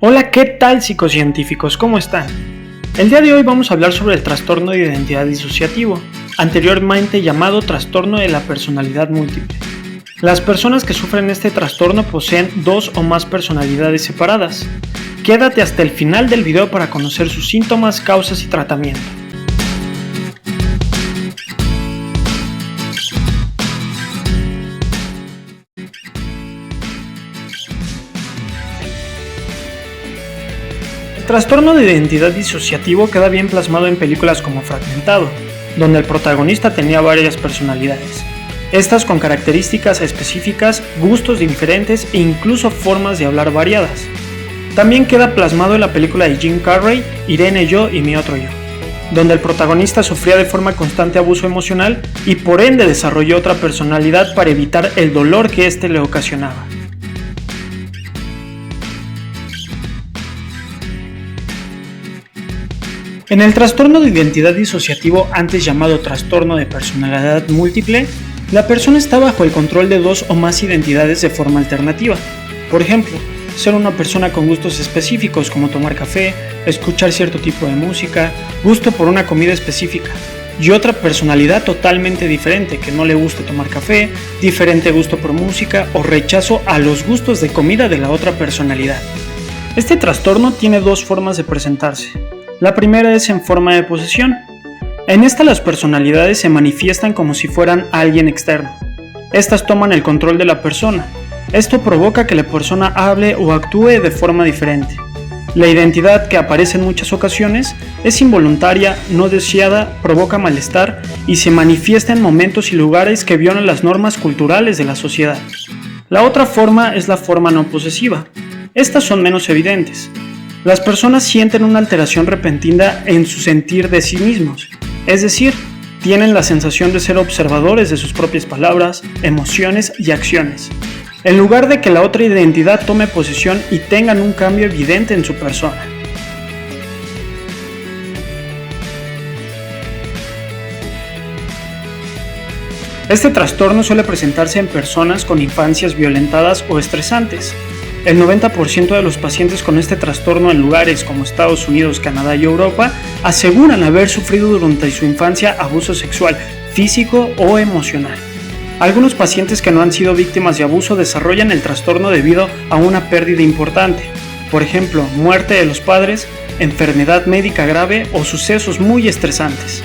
Hola, ¿qué tal psicocientíficos? ¿Cómo están? El día de hoy vamos a hablar sobre el trastorno de identidad disociativo, anteriormente llamado trastorno de la personalidad múltiple. Las personas que sufren este trastorno poseen dos o más personalidades separadas. Quédate hasta el final del video para conocer sus síntomas, causas y tratamiento. El trastorno de identidad disociativo queda bien plasmado en películas como Fragmentado, donde el protagonista tenía varias personalidades. Estas con características específicas, gustos diferentes e incluso formas de hablar variadas. También queda plasmado en la película de Jim Carrey, Irene Yo y Mi Otro Yo, donde el protagonista sufría de forma constante abuso emocional y por ende desarrolló otra personalidad para evitar el dolor que éste le ocasionaba. En el trastorno de identidad disociativo, antes llamado trastorno de personalidad múltiple, la persona está bajo el control de dos o más identidades de forma alternativa. Por ejemplo, ser una persona con gustos específicos como tomar café, escuchar cierto tipo de música, gusto por una comida específica, y otra personalidad totalmente diferente que no le guste tomar café, diferente gusto por música o rechazo a los gustos de comida de la otra personalidad. Este trastorno tiene dos formas de presentarse. La primera es en forma de posesión. En esta las personalidades se manifiestan como si fueran alguien externo. Estas toman el control de la persona. Esto provoca que la persona hable o actúe de forma diferente. La identidad, que aparece en muchas ocasiones, es involuntaria, no deseada, provoca malestar y se manifiesta en momentos y lugares que violan las normas culturales de la sociedad. La otra forma es la forma no posesiva. Estas son menos evidentes. Las personas sienten una alteración repentina en su sentir de sí mismos, es decir, tienen la sensación de ser observadores de sus propias palabras, emociones y acciones, en lugar de que la otra identidad tome posesión y tengan un cambio evidente en su persona. Este trastorno suele presentarse en personas con infancias violentadas o estresantes. El 90% de los pacientes con este trastorno en lugares como Estados Unidos, Canadá y Europa aseguran haber sufrido durante su infancia abuso sexual, físico o emocional. Algunos pacientes que no han sido víctimas de abuso desarrollan el trastorno debido a una pérdida importante, por ejemplo, muerte de los padres, enfermedad médica grave o sucesos muy estresantes.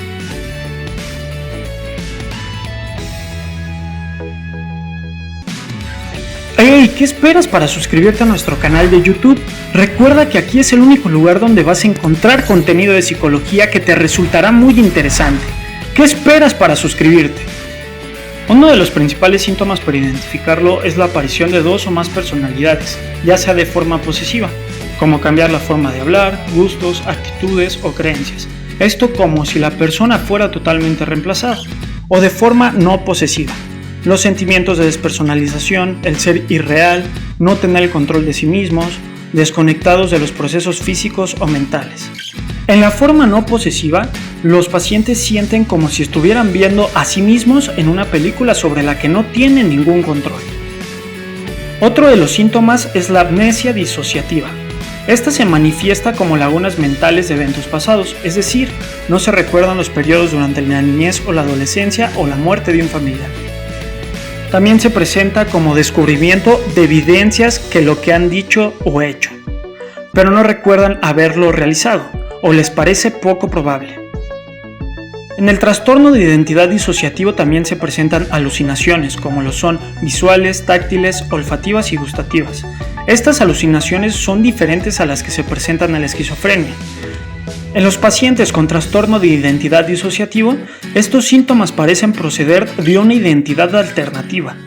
¡Hey! ¿Qué esperas para suscribirte a nuestro canal de YouTube? Recuerda que aquí es el único lugar donde vas a encontrar contenido de psicología que te resultará muy interesante. ¿Qué esperas para suscribirte? Uno de los principales síntomas para identificarlo es la aparición de dos o más personalidades, ya sea de forma posesiva, como cambiar la forma de hablar, gustos, actitudes o creencias. Esto como si la persona fuera totalmente reemplazada, o de forma no posesiva. Los sentimientos de despersonalización, el ser irreal, no tener el control de sí mismos, desconectados de los procesos físicos o mentales. En la forma no posesiva, los pacientes sienten como si estuvieran viendo a sí mismos en una película sobre la que no tienen ningún control. Otro de los síntomas es la amnesia disociativa. Esta se manifiesta como lagunas mentales de eventos pasados, es decir, no se recuerdan los periodos durante la niñez o la adolescencia o la muerte de un familiar. También se presenta como descubrimiento de evidencias que lo que han dicho o hecho, pero no recuerdan haberlo realizado o les parece poco probable. En el trastorno de identidad disociativo también se presentan alucinaciones, como lo son visuales, táctiles, olfativas y gustativas. Estas alucinaciones son diferentes a las que se presentan en la esquizofrenia. En los pacientes con trastorno de identidad disociativo, estos síntomas parecen proceder de una identidad alternativa.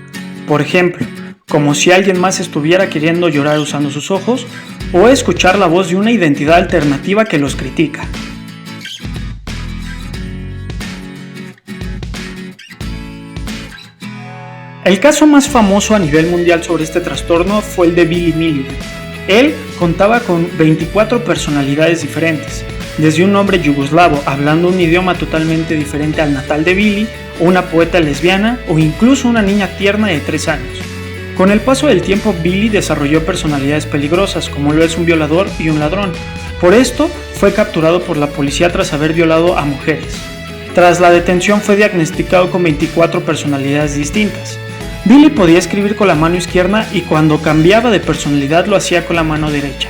Por ejemplo, como si alguien más estuviera queriendo llorar usando sus ojos, o escuchar la voz de una identidad alternativa que los critica. El caso más famoso a nivel mundial sobre este trastorno fue el de Billy Milligan. Él contaba con 24 personalidades diferentes, desde un hombre yugoslavo hablando un idioma totalmente diferente al natal de Billy, o una poeta lesbiana, o incluso una niña tierna de 3 años. Con el paso del tiempo, Billy desarrolló personalidades peligrosas, como lo es un violador y un ladrón. Por esto, fue capturado por la policía tras haber violado a mujeres. Tras la detención, fue diagnosticado con 24 personalidades distintas. Billy podía escribir con la mano izquierda y cuando cambiaba de personalidad lo hacía con la mano derecha.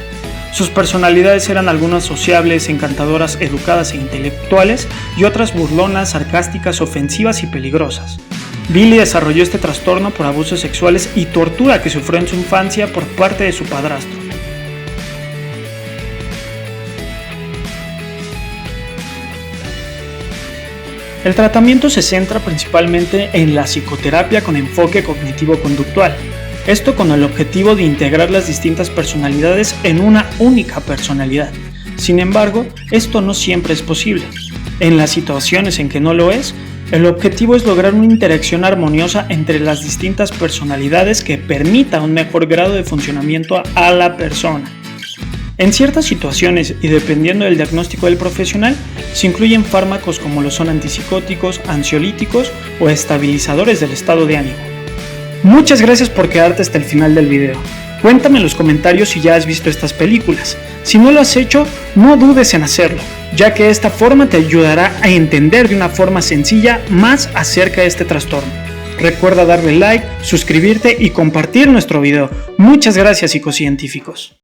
Sus personalidades eran algunas sociables, encantadoras, educadas e intelectuales, y otras burlonas, sarcásticas, ofensivas y peligrosas. Billy desarrolló este trastorno por abusos sexuales y tortura que sufrió en su infancia por parte de su padrastro. El tratamiento se centra principalmente en la psicoterapia con enfoque cognitivo-conductual. Esto con el objetivo de integrar las distintas personalidades en una única personalidad. Sin embargo, esto no siempre es posible. En las situaciones en que no lo es, el objetivo es lograr una interacción armoniosa entre las distintas personalidades que permita un mejor grado de funcionamiento a la persona. En ciertas situaciones y dependiendo del diagnóstico del profesional, se incluyen fármacos como lo son antipsicóticos, ansiolíticos o estabilizadores del estado de ánimo. Muchas gracias por quedarte hasta el final del video. Cuéntame en los comentarios si ya has visto estas películas. Si no lo has hecho, no dudes en hacerlo, ya que esta forma te ayudará a entender de una forma sencilla más acerca de este trastorno. Recuerda darle like, suscribirte y compartir nuestro video. Muchas gracias, psicocientíficos.